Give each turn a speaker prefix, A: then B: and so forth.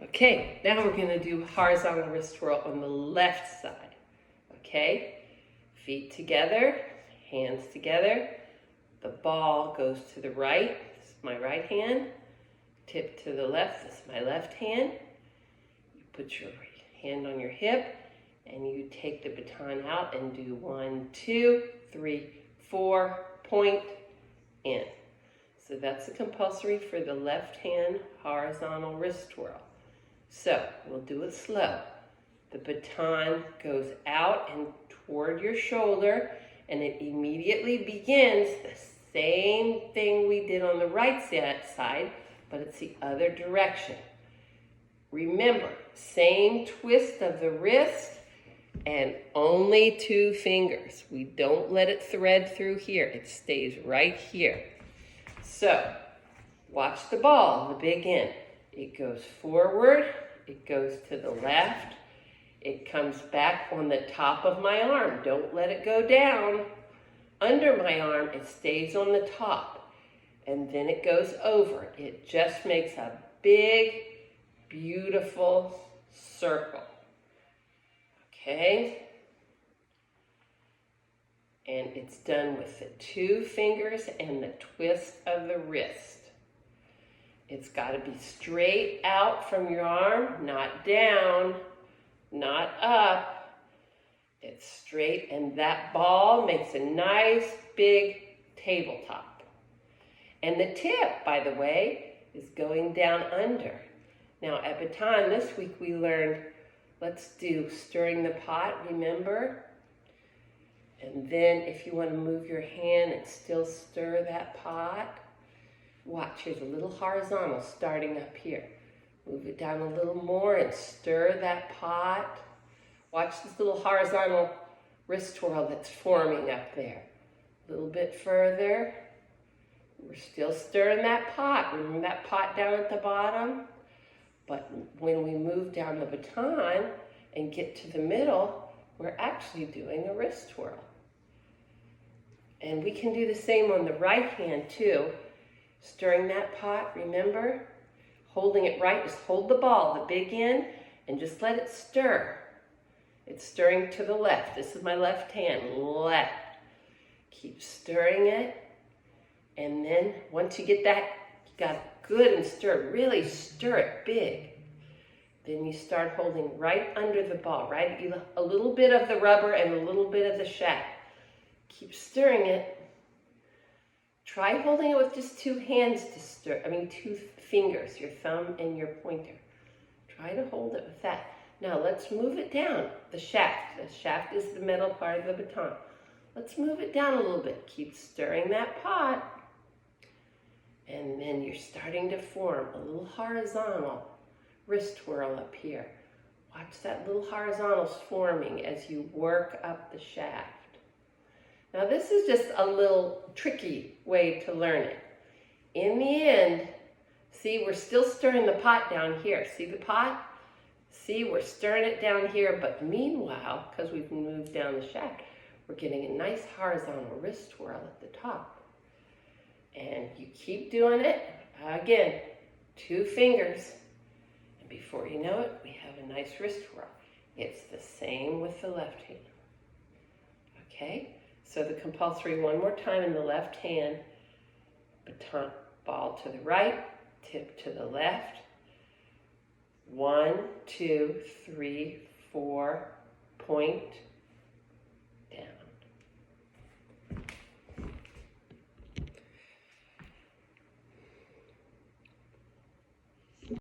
A: Okay, now we're going to do horizontal wrist twirl on the left side. Okay, feet together, hands together. The ball goes to the right. This is my right hand. Tip to the left. This is my left hand. You put your hand on your hip and you take the baton out and do 1, 2, 3, 4, point, in. So that's the compulsory for the left hand horizontal wrist twirl. So we'll do it slow. The baton goes out and toward your shoulder, and it immediately begins the same thing we did on the right side, but it's the other direction. Remember, same twist of the wrist and only 2 fingers. We don't let it thread through here. It stays right here. So, watch the ball, the big end. It goes forward, it goes to the left, it comes back on the top of my arm. Don't let it go down. Under my arm, it stays on the top. And then it goes over. It just makes a big, beautiful circle. Okay? And it's done with the 2 fingers and the twist of the wrist. It's got to be straight out from your arm, not down, not up. It's straight, and that ball makes a nice big tabletop. And the tip, by the way, is going down under. Now at baton this week we learned, let's do stirring the pot, remember? And then if you want to move your hand and still stir that pot, watch, here's a little horizontal starting up here. Move it down a little more and stir that pot. Watch this little horizontal wrist twirl that's forming up there. A little bit further. We're still stirring that pot. Remember that pot down at the bottom? But when we move down the baton and get to the middle, we're actually doing a wrist twirl. And we can do the same on the right hand too. Stirring that pot, remember? Holding it right, just hold the ball, the big end, and just let it stir. It's stirring to the left. This is my left hand, left. Keep stirring it. And then once you get that, you got it good and stir, really stir it big. Then you start holding right under the ball, right? A little bit of the rubber and a little bit of the shaft. Keep stirring it. Try holding it with just 2 hands to stir, 2 fingers, your thumb and your pointer. Try to hold it with that. Now let's move it down, the shaft. The shaft is the middle part of the baton. Let's move it down a little bit. Keep stirring that pot. And then you're starting to form a little horizontal wrist twirl up here. Watch that little horizontal forming as you work up the shaft. Now this is just a little tricky way to learn it. In the end, see, we're still stirring the pot down here. See the pot? See, we're stirring it down here, but meanwhile, because we've moved down the shaft, we're getting a nice horizontal wrist twirl at the top. And you keep doing it. Again, 2 fingers. And before you know it, we have a nice wrist twirl. It's the same with the left hand. Okay? So the compulsory one more time in the left hand. Baton, ball to the right, tip to the left. 1, 2, 3, 4, point,